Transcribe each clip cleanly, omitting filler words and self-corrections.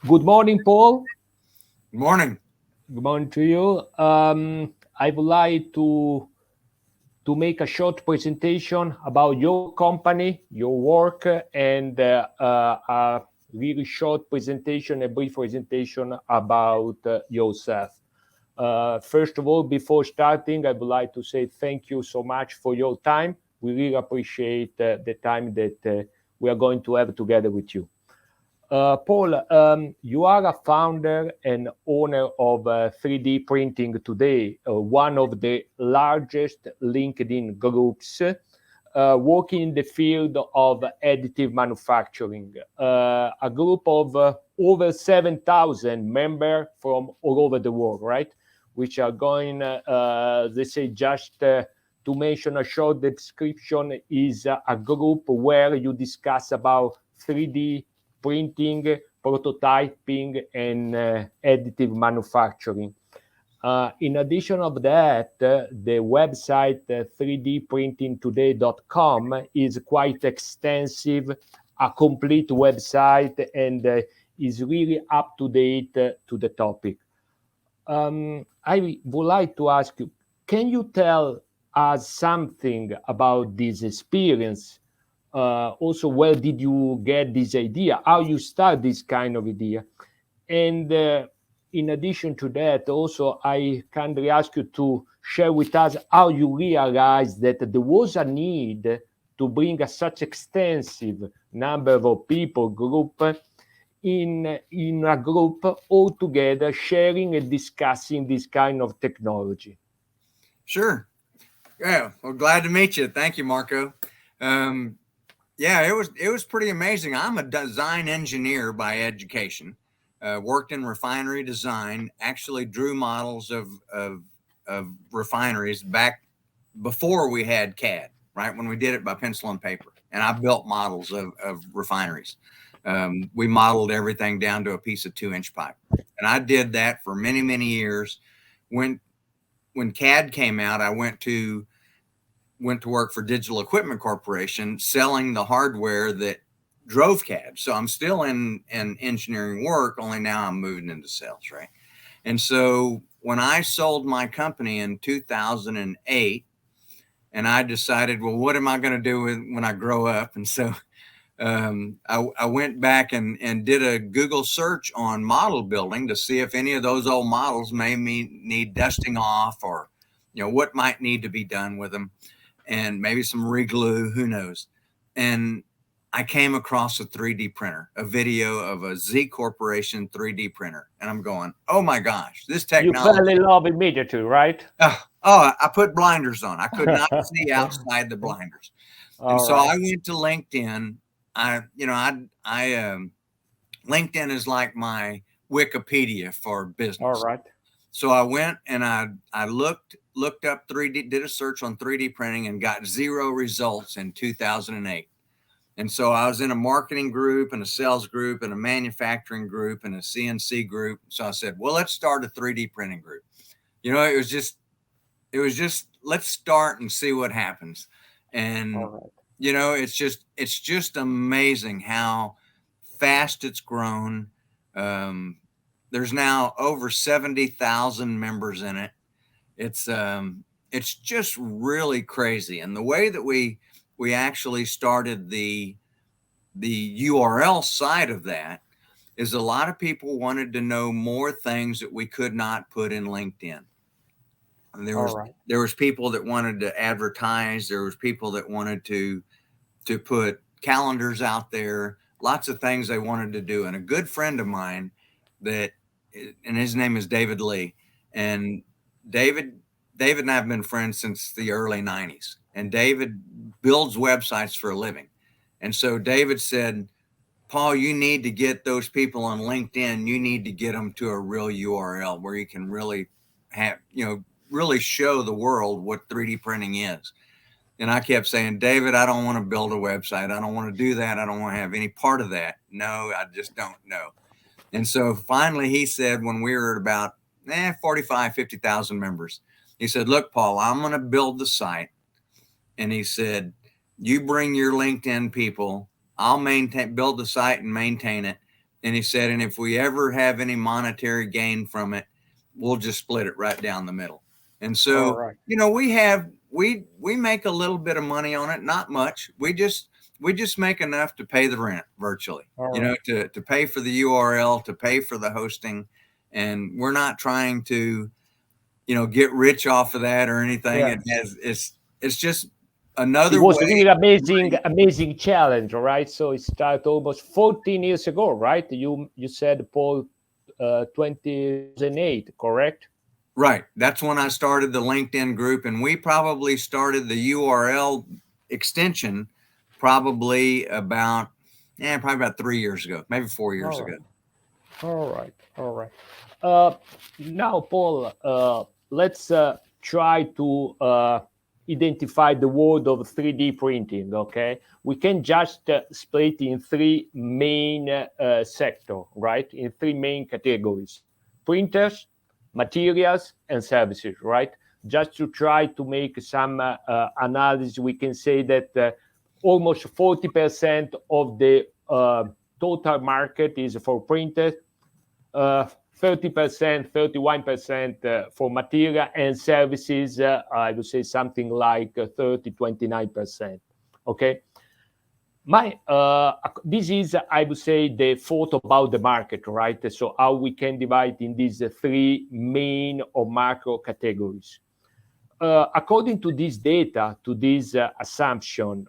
Good morning, Paul. Good morning. Good morning to you. I would like to make a short presentation about your company, your work, and a really short presentation, a brief presentation about yourself. First of all, before starting, I would like to say thank you so much for your time. We really appreciate the time that we are going to have together with you. Paul, you are a founder and owner of 3D Printing Today, one of the largest LinkedIn groups working in the field of additive manufacturing. A group of over 7,000 members from all over the world, right? Which are going, they say, just to mention a short description, is a group where you discuss about 3D printing, prototyping, and additive manufacturing. In addition of that, the website 3dprintingtoday.com is quite extensive, a complete website, and is really up to date to the topic. I would like to ask you, can you tell us something about this experience? Also, where did you get this idea? How you start this kind of idea? And in addition to that, also, I kindly ask you to share with us how you realized that there was a need to bring a such extensive number of people, group, in a group all together, sharing and discussing this kind of technology. Sure. Yeah. Well, glad to meet you. Thank you, Marco. Um, yeah, it was pretty amazing. I'm a design engineer by education. Worked in refinery design. Actually, drew models of refineries back before we had CAD. Right when we did it by pencil and paper, and I built models of refineries. We modeled everything down to a piece of 2-inch pipe, and I did that for many years. When when CAD came out, I went to work for Digital Equipment Corporation, selling the hardware that drove CAD. So I'm still in engineering work, only now I'm moving into sales, right? And so when I sold my company in 2008, and I decided, well, what am I going to do when I grow up? And so I went back and did a Google search on model building to see if any of those old models may need dusting off, or what might need to be done with them, and maybe some reglue, who knows. And I came across a 3D printer, a video of a Z Corporation 3D printer, and I'm going, oh my gosh, this You fell technology. in love immediately, right? I put blinders on. I could not see outside the blinders. And All so right. I went to LinkedIn. I LinkedIn is like my Wikipedia for All business. right. So I went and I looked up 3D, did a search on 3D printing, and got zero results in 2008. And so I was in a marketing group and a sales group and a manufacturing group and a CNC group. So I said, well, let's start a 3D printing group. It was just let's start and see what happens. All And right. it's just amazing how fast it's grown. Um, there's now over 70,000 members in it. It's just really crazy. And the way that we actually started the URL side of that is a lot of people wanted to know more things that we could not put in LinkedIn. And there All was right. there was people that wanted to advertise. There was people that wanted to put calendars out there. Lots of things they wanted to do. And a good friend of mine that, and his name is David Lee, and David David and I have been friends since the early 90s. And David builds websites for a living. And so David said, Paul, you need to get those people on LinkedIn. You need to get them to a real URL where you can really really show the world what 3D printing is. And I kept saying, David, I don't want to build a website. I don't want to do that. I don't want to have any part of that. No, I just don't know. And so finally he said, when we were at about 45, 50,000 members, he said, look, Paul, I'm going to build the site. And he said, you bring your LinkedIn people, I'll build the site and maintain it. And he said, and if we ever have any monetary gain from it, we'll just split it right down the middle. And so, right. we make a little bit of money on it, not much. We just make enough to pay the rent virtually, Right. to pay for the URL, to pay for the hosting. And we're not trying to, get rich off of that or anything. Yes. It's just It another was way. a really amazing challenge, right? So it started almost 14 years ago, right? You said, Paul, 2008, correct? Right. That's when I started the LinkedIn group, and we probably started the URL extension probably about 3 years ago, maybe 4 years All ago. right. All right. Now, Paul, let's try to identify the world of 3D printing. Okay, we can just split in three main sectors, right? In three main categories: printers, materials, and services, right? Just to try to make some analysis, we can say that almost 40% of the total market is for printers, 30%, 31% for material, and services, I would say something like 30, 29%. Okay. This is, I would say, the thought about the market, right? So how we can divide in these three main or macro categories. According to this data, to this assumption,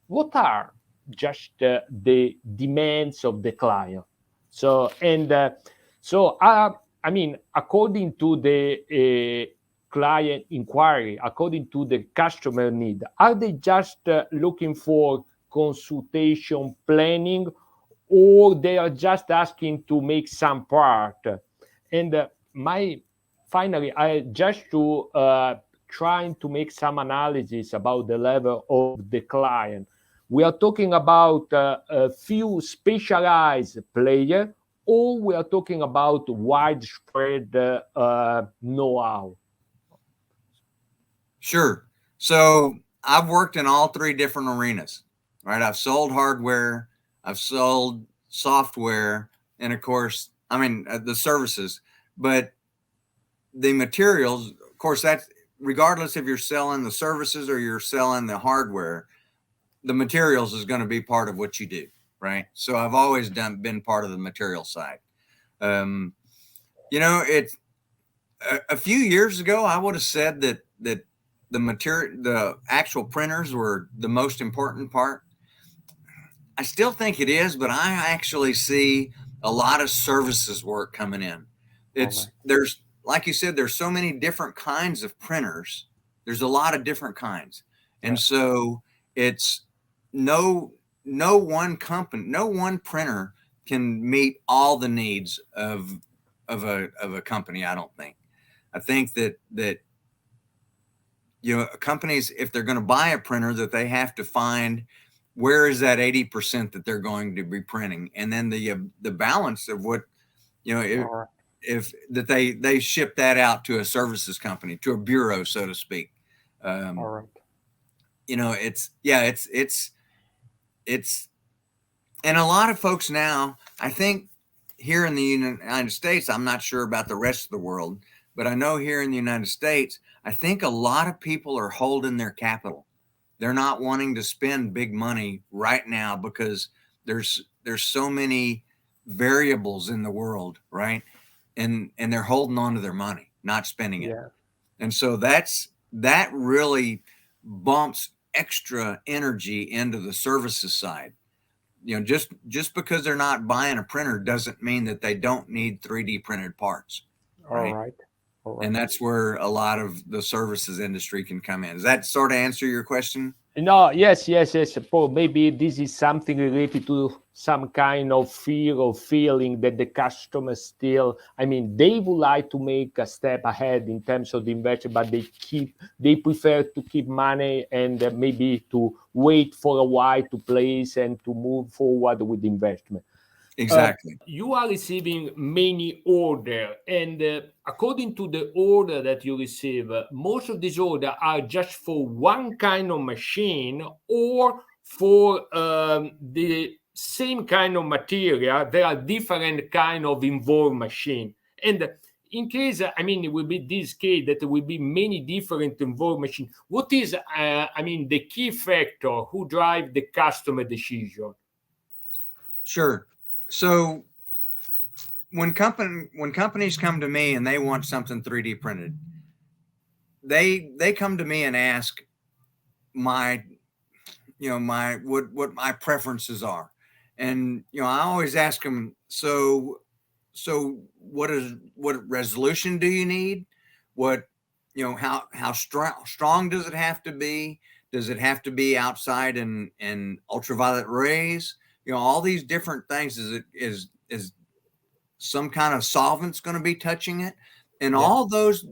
what are just the demands of the client? So, I mean, according to the client inquiry, according to the customer need, are they just looking for consultation planning, or they are just asking to make some part? And finally, I just to trying to make some analysis about the level of the client. We are talking about a few specialized players, or we are talking about widespread know-how. Sure. So I've worked in all three different arenas, right? I've sold hardware, I've sold software, and of course, the services. But the materials, of course, that's regardless if you're selling the services or you're selling the hardware, the materials is going to be part of what you do, right? So I've always been part of the material side. It's a few years ago, I would have said that the actual printers were the most important part. I still think it is, but I actually see a lot of services work coming in. There's, like you said, there's so many different kinds of printers. There's a lot of different kinds. And so it's no one company, no one printer can meet all the needs of a company. I don't think. I think that companies, if they're going to buy a printer, that they have to find where is that 80% that they're going to be printing, and then the balance of what if that they ship that out to a services company, to a bureau, so to speak. It's and a lot of folks now, I think here in the United States, I'm not sure about the rest of the world, but I know here in the United States, I think a lot of people are holding their capital. They're not wanting to spend big money right now because there's so many variables in the world, right? And they're holding on to their money, not spending it. And so that really bumps extra energy into the services side. Just because they're not buying a printer doesn't mean that they don't need 3D printed parts. Right. All right. And that's where a lot of the services industry can come in. Does that sort of answer your question? No, yes. Paul, maybe this is something related to some kind of fear or feeling that the customer still, they would like to make a step ahead in terms of the investment, but they prefer to keep money and maybe to wait for a while to place and to move forward with investment. Exactly. You are receiving many orders, and according to the order that you receive, most of these orders are just for one kind of machine or for the same kind of material, there are different kind of involved machine. And in case, I mean, it will be this case that there will be many different involved machine. What is, I mean, the key factor who drive the customer decision? Sure. So when companies come to me and they want something 3D printed, they come to me and ask my what my preferences are. And I always ask them, so what resolution do you need? What how strong does it have to be? Does it have to be outside in ultraviolet rays? All these different things. Is some kind of solvent's going to be touching it? And all those,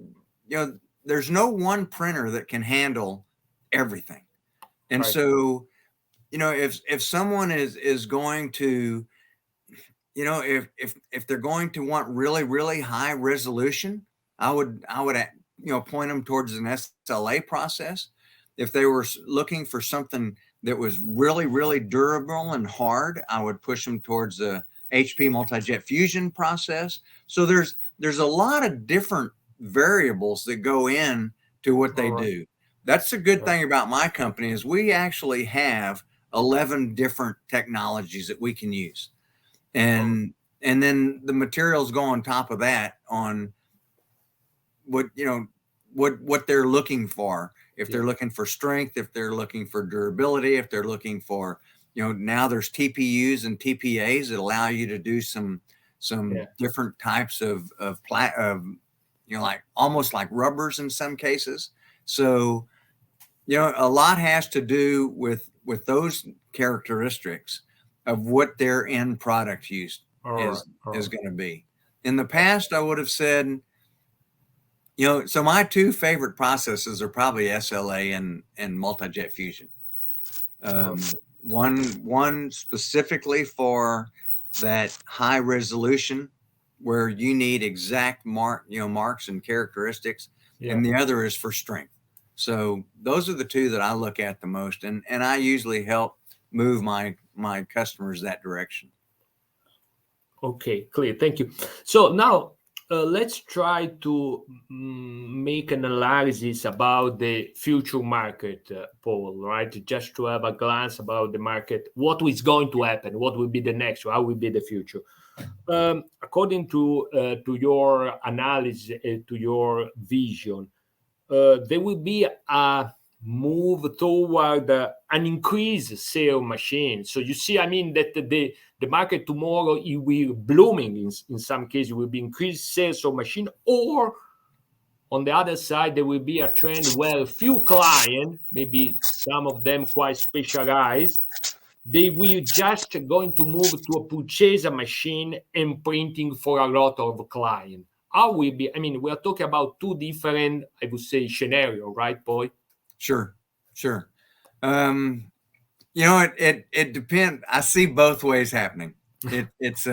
there's no one printer that can handle everything. And so, if someone is going to, if they're going to want really, really high resolution, I would point them towards an SLA process. If they were looking for something that was really, really durable and hard, I would push them towards the HP multi-jet fusion process. So there's a lot of different variables that go in to what they do. That's the good thing about my company is we actually have 11 different technologies that we can use. And then the materials go on top of that on what they're looking for. If they're looking for strength, if they're looking for durability, if they're looking for, now there's TPUs and TPAs that allow you to do some different types of like almost like rubbers in some cases. So, a lot has to do with those characteristics of what their end product use is going to be. In the past, I would have said, so my two favorite processes are probably SLA and multi-jet fusion. One specifically for that high resolution where you need exact marks and characteristics, and the other is for strength. So those are the two that I look at the most, and I usually help move my customers that direction. Okay, clear. Thank you. So now let's try to make an analysis about the future market, Paul, right? Just to have a glance about the market, what is going to happen, what will be the next, how will be the future. According to your analysis, to your vision, there will be a move toward an increased sale machine. So you see, I mean, that the market tomorrow, it will blooming in some cases, will be increased sales of machine, or on the other side, there will be a trend where few clients, maybe some of them quite specialized, they will just going to move to purchase a machine and printing for a lot of clients. How will be? I mean, we are talking about two different, I would say, scenario, right, Paul? Sure. It depends. I see both ways happening. It's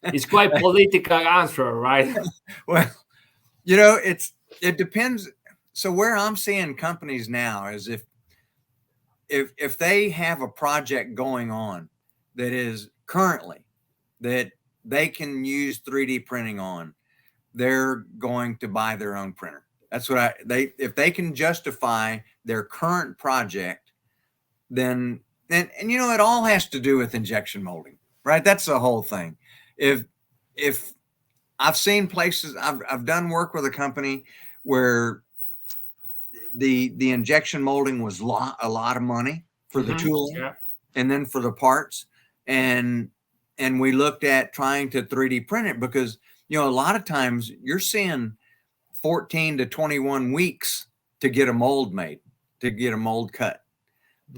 it's quite political answer, right? Well, it depends. So where I'm seeing companies now is if they have a project going on that is currently that they can use 3D printing on, they're going to buy their own printer. That's what if they can justify their current project, then and it all has to do with injection molding, right? That's the whole thing. If I've seen places, I've done work with a company where the injection molding was a lot of money for the tooling and then for the parts, and we looked at trying to 3D print it because a lot of times you're seeing 14 to 21 weeks to get a mold made, to get a mold cut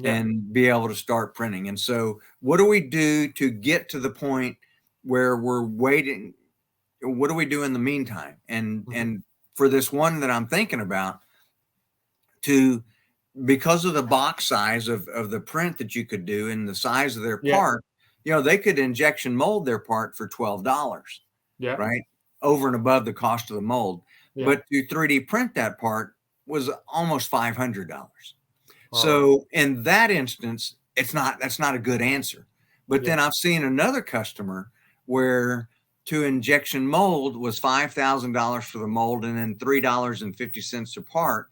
and be able to start printing. And so what do we do to get to the point where we're waiting? What do we do in the meantime? And for this one that I'm thinking about, because of the box size of the print that you could do and the size of their part, they could injection mold their part for $12, right? Over and above the cost of the mold. But to 3D print that part was almost $500. So in that instance, that's not a good answer. But then I've seen another customer where to injection mold was $5,000 for the mold and then $3.50 a part.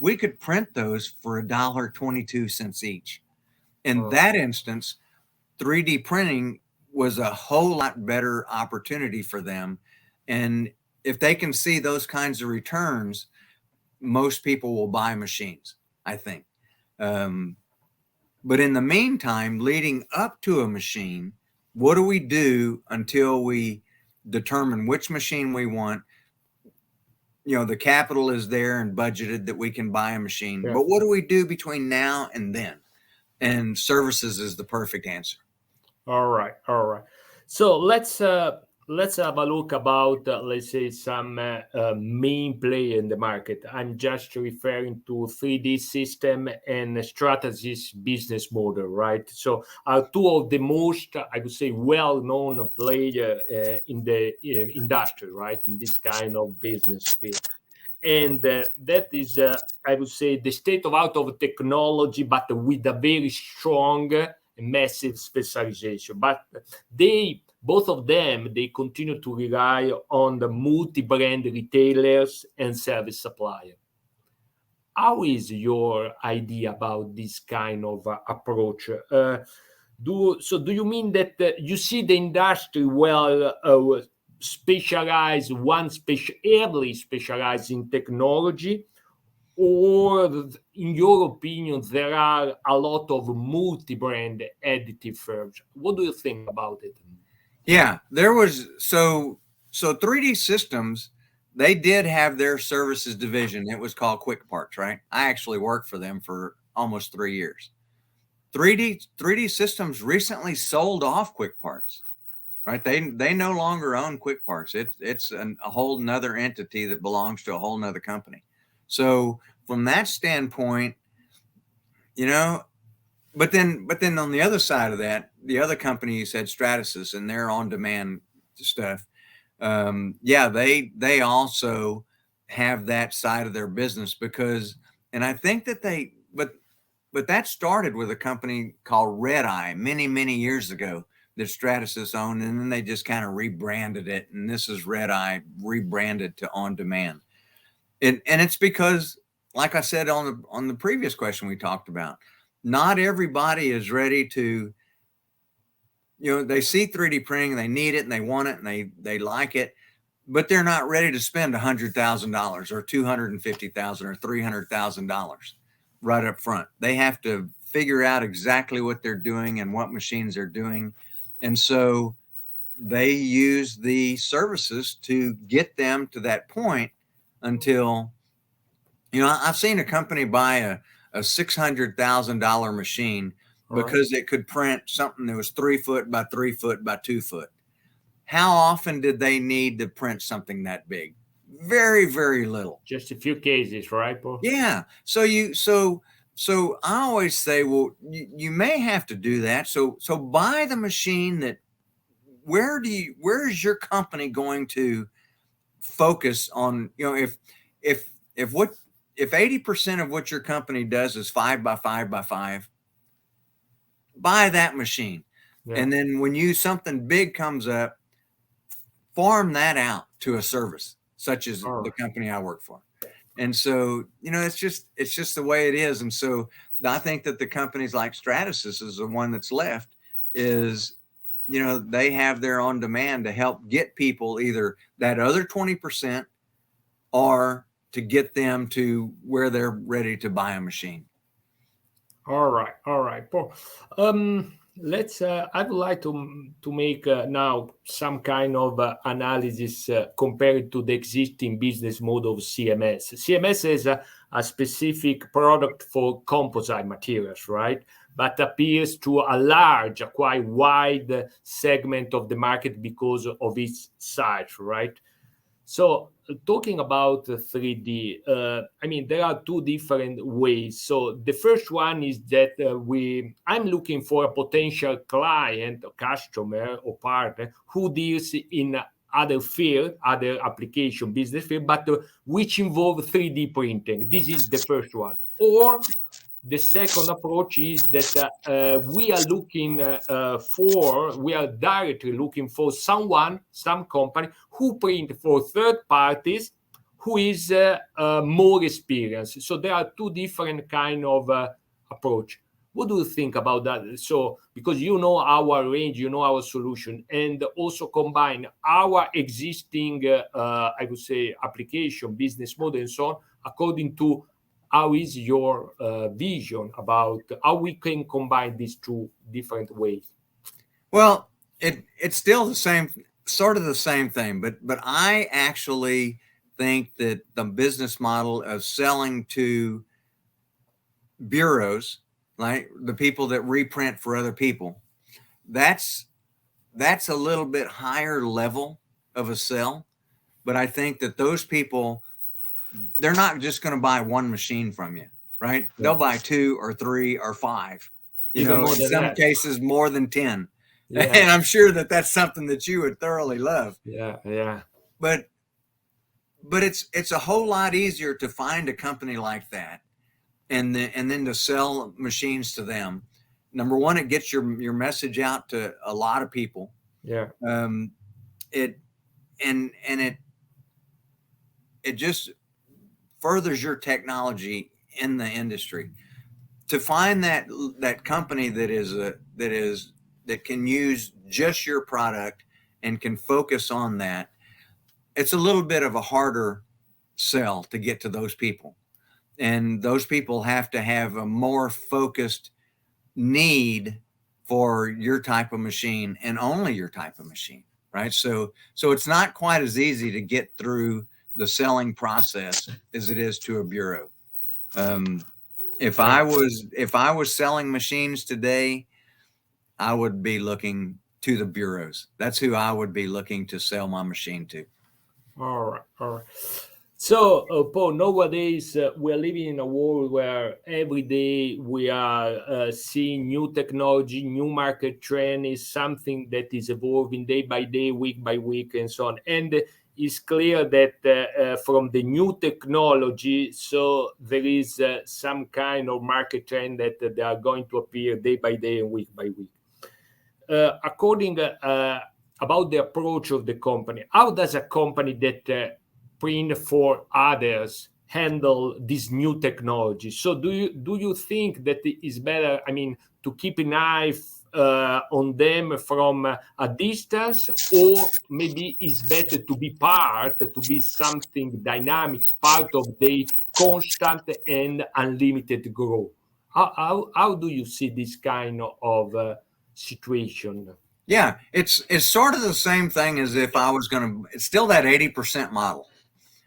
We could print those for $1.22 each. In that instance, 3D printing was a whole lot better opportunity for them. And if they can see those kinds of returns, most people will buy machines, I think. But in the meantime, leading up to a machine, what do we do until we determine which machine we want? You know, the capital is there and budgeted that we can buy a machine. But what do we do between now and then? And services is the perfect answer. All right. So let's have a look about let's say some main player in the market. I'm just referring to 3D System and Stratasys business model, right? So are two of the most, I would say, well-known player in the industry, right? In this kind of business field. And that is, I would say, the state of art of technology, but with a very strong, massive specialization. But both of them, they continue to rely on the multi-brand retailers and service suppliers. How is your idea about this kind of approach? Do you mean that you see the industry heavily specialized in technology, or in your opinion there are a lot of multi-brand additive firms? What do you think about it? Yeah, there was so 3D Systems, they did have their services division. It was called Quick Parts, right? I actually worked for them for almost 3 years. 3D Systems recently sold off Quick Parts. Right, they no longer own Quick Parts. It's a whole nother entity that belongs to a whole nother company. So from that standpoint, you know, but then on the other side of that, the other company you said, Stratasys, and their on-demand stuff. They also have that side of their business because, and I think that but that started with a company called Red Eye many years ago that Stratasys owned, and then they just kind of rebranded it. And this is Red Eye rebranded to On Demand. And it's because, like I said on the previous question we talked about, not everybody is ready to, you know, they see 3D printing, they need it and they want it and they like it, but they're not ready to spend $100,000 or $250,000 or $300,000 right up front. They have to figure out exactly what they're doing and what machines they're doing. And so they use the services to get them to that point until, you know, I've seen a company buy a $600,000 machine because it could print something that was 3 foot by 3 foot by 2 foot. How often did they need to print something that big? Very, very little. Just a few cases, right, Paul? Yeah. So I always say, well, you may have to do that. So buy the machine that, where is your company going to focus on? You know, if 80% of what your company does is 5 by 5 by 5, buy that machine. Yeah. And then when something big comes up, farm that out to a service, such as the company I work for. And so, you know, it's just the way it is. And so I think that the companies like Stratasys is the one that's left is, you know, they have their on demand to help get people either that other 20% or to get them to where they're ready to buy a machine. All right, Paul. I would like to make now some kind of analysis compared to the existing business model of CMS. CMS is a specific product for composite materials, right? But appeals to a quite wide segment of the market because of its size, right? So talking about 3D, I mean, there are two different ways. So the first one is that I'm looking for a potential client or customer or partner who deals in other field, other application, business field, but which involve 3D printing. This is the first one. Or The second approach is that we are directly looking for some company who print for third parties who is more experienced. So there are two different kind of approach. What do you think about that? So because you know our range, you know our solution, and also combine our existing, I would say, application, business model, and so on, according to how is your vision about how we can combine these two different ways? Well, it's still the same, sort of the same thing, but I actually think that the business model of selling to bureaus, like the people that reprint for other people, that's a little bit higher level of a sell. But I think that those people, they're not just going to buy one machine from you, right? Yeah. They'll buy 2 or 3 or 5, Even more in than some that. cases more than 10. Yeah. And I'm sure that that's something that you would thoroughly love. Yeah. But it's a whole lot easier to find a company like that and then to sell machines to them. Number one, it gets your message out to a lot of people. Yeah. It just furthers your technology in the industry. To find that company that can use just your product and can focus on that, it's a little bit of a harder sell to get to those people. And those people have to have a more focused need for your type of machine and only your type of machine, right? So it's not quite as easy to get through the selling process as it is to a bureau. If I was selling machines today, I would be looking to the bureaus. That's who I would be looking to sell my machine to. All right. So, Paul, nowadays we're living in a world where every day we are seeing new technology, new market trend is something that is evolving day by day, week by week, and so on. And it's clear that from the new technology, so there is some kind of market trend that they are going to appear day by day and week by week. According about the approach of the company, how does a company that print for others handle this new technology? So do you think that it is better, I mean, to keep an eye on them from a distance, or maybe it's better to be something dynamic, part of the constant and unlimited growth? How do you see this kind of situation? Yeah, it's sort of the same thing as if I was it's still that 80% model.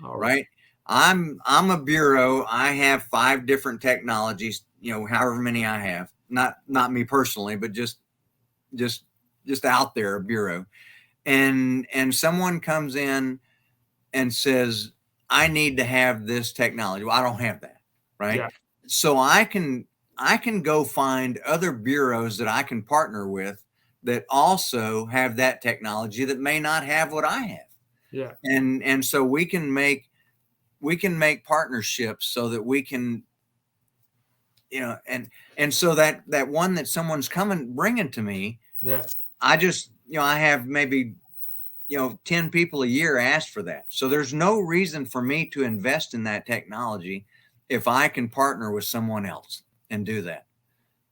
All right? I'm a bureau. I have 5 different technologies, however many I have. Not me personally, but just out there, a bureau. And someone comes in and says, I need to have this technology. Well, I don't have that, right? Yeah. So I can go find other bureaus that I can partner with that also have that technology that may not have what I have. Yeah. And so we can make partnerships so that we can, and so that one that someone's bringing to me, Yeah. I just, I have maybe, 10 people a year ask for that. So there's no reason for me to invest in that technology if I can partner with someone else and do that.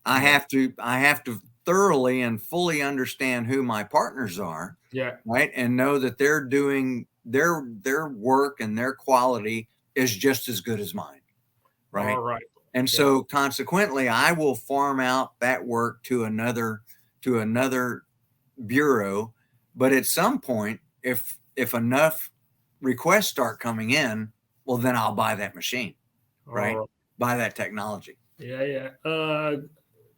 I have to thoroughly and fully understand who my partners are. Yeah. Right. And know that they're doing their work and their quality is just as good as mine. Right. All right. And so consequently, I will farm out that work to another bureau. But at some point, if enough requests start coming in, well, then I'll buy that machine. Right. Buy that technology. Yeah.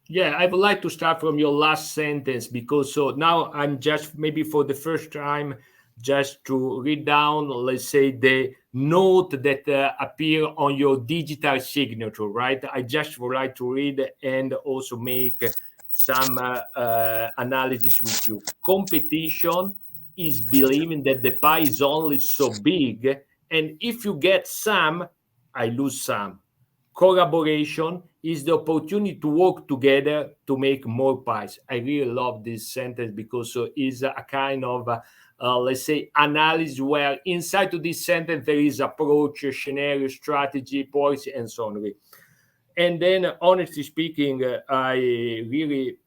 Yeah, I would like to start from your last sentence, because so now I'm just maybe for the first time just to read down, let's say, the note that appear on your digital signature, right? I just would like to read and also make some analysis with you. Competition is believing that the pie is only so big, and if you get some, I lose some. collaboration is the opportunity to work together to make more pies. I really love this sentence because it's a kind of, let's say, analysis where inside to this sentence there is approach, scenario, strategy, policy, and so on. And then, honestly speaking, I really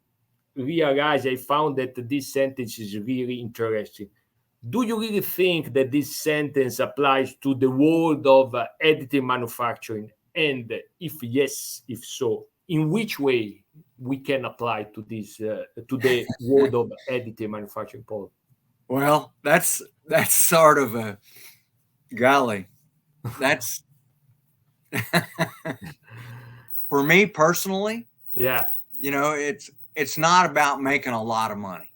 realized, I found that this sentence is really interesting. Do you really think that this sentence applies to the world of additive manufacturing? And if yes, if so, in which way we can apply to this to the world of additive manufacturing, Paul? Well, that's sort of a golly. That's for me personally. Yeah, It's not about making a lot of money,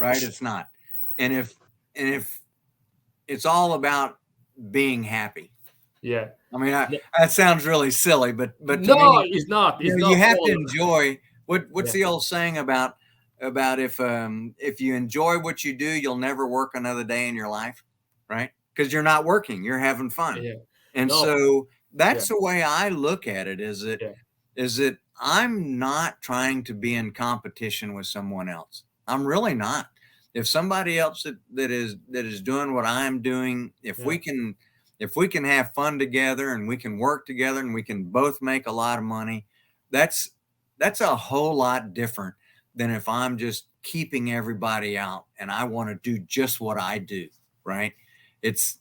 right? It's not. And if it's all about being happy. yeah. I mean, that sounds really silly, but to No, me, it's not. It's you not, have to Paul. enjoy what's Yeah, the old saying about if you enjoy what you do, you'll never work another day in your life, right? Because you're not working, you're having fun. yeah. And No, so yeah, that's the way I look at it, yeah, is that I'm not trying to be in competition with someone else. I'm really not. If somebody else that is doing what I'm doing, yeah. if we can have fun together and we can work together and we can both make a lot of money, that's a whole lot different than if I'm just keeping everybody out and I want to do just what I do, right? It's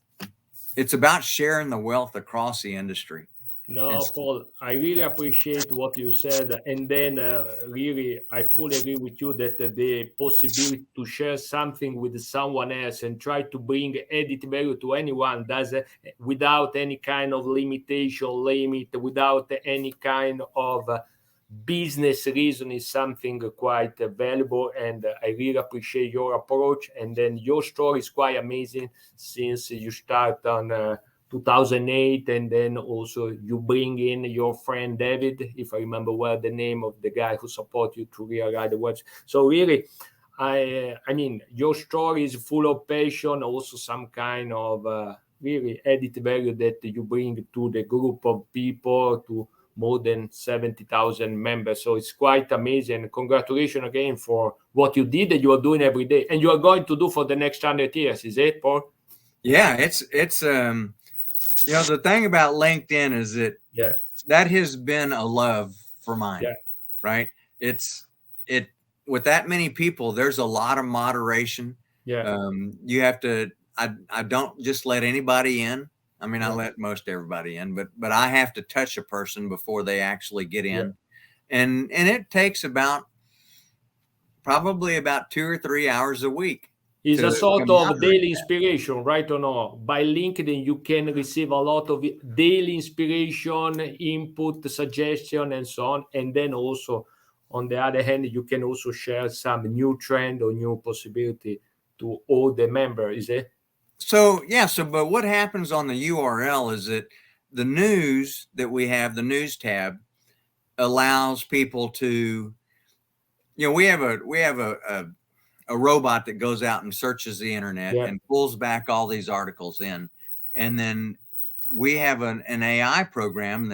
it's about sharing the wealth across the industry. No, It's Paul, I really appreciate what you said. And then, really, I fully agree with you that the possibility to share something with someone else and try to bring added value to anyone does without any kind of limitation, limit, without any kind of business reason is something quite valuable. And I really appreciate your approach. And then your story is quite amazing since you start on 2008, and then also you bring in your friend David, if I remember well the name of the guy who support you to realize the website. So really, I mean, your story is full of passion, also some kind of really added value that you bring to the group of people, to more than 70,000 members. So it's quite amazing. Congratulations again for what you did and you are doing every day, and you are going to do for the next 100 years. Is it, Paul? yeah, it's the thing about LinkedIn is Yeah, that has been a love for mine, yeah, right? It with that many people, there's a lot of moderation. yeah, You have to. I don't just let anybody in. I mean, I yeah, let most everybody in, but I have to touch a person before they actually get yeah. in, and it takes probably about 2 or 3 hours a week Is a to sort of moderate daily that. inspiration, right or no? By LinkedIn, you can receive a lot of daily inspiration, input, suggestion, and so on. And then also, on the other hand, you can also share some new trend or new possibility to all the members. Is it? So yeah, but what happens on the URL is that the news that we have, the news tab, allows people to, we have a robot that goes out and searches the internet Yeah, and pulls back all these articles in, and then we have an AI program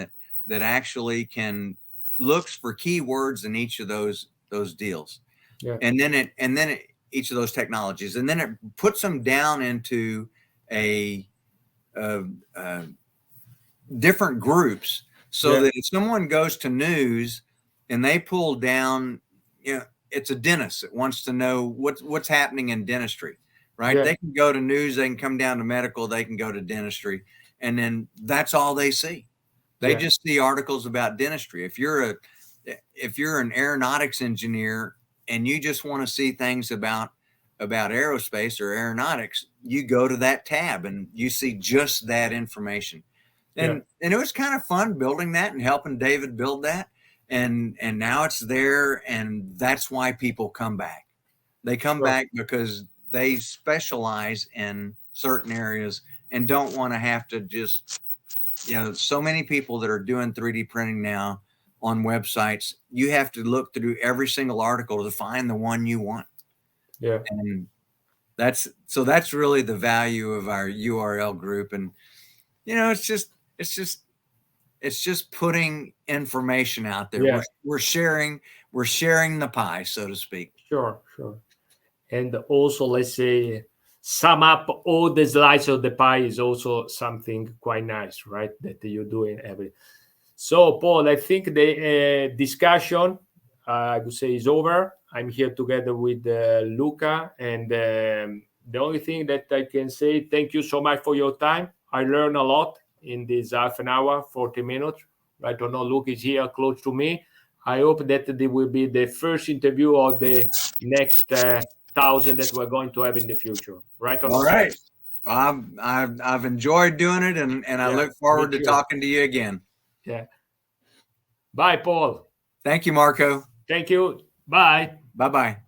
that actually can looks for keywords in each of those deals, yeah, and then each of those technologies, and then it puts them down into a, a, a different groups, so yeah, that if someone goes to news and they pull down, it's a dentist that wants to know what's happening in dentistry, right? yeah, They can go to news, they can come down to medical, they can go to dentistry, and then that's all they see. They yeah, just see articles about dentistry. If you're an aeronautics engineer and you just want to see things about aerospace or aeronautics, you go to that tab and you see just that information. yeah. And it was kind of fun building that and helping David build that. And now it's there, and that's why people come back. They come Sure. back because they specialize in certain areas and don't want to have to just, so many people that are doing 3D printing now on websites, you have to look through every single article to find the one you want. Yeah. And that's really the value of our URL group. And it's just it's just putting information out there. Yeah. We're sharing the pie, so to speak. Sure. And also, let's say, sum up all the slices of the pie is also something quite nice, right? That you're doing every. So, Paul, I think the discussion, I would say, is over. I'm here together with Luca, and the only thing that I can say, thank you so much for your time. I learned a lot in this half an hour, 40 minutes. I don't know, Luke is here close to me. I hope that it will be the first interview of the next 1,000 that we're going to have in the future, right? Or All not? right. I've enjoyed doing it, and I look forward to talking to you again. Yeah. Bye, Paul. Thank you, Marco. Thank you. Bye. Bye-bye.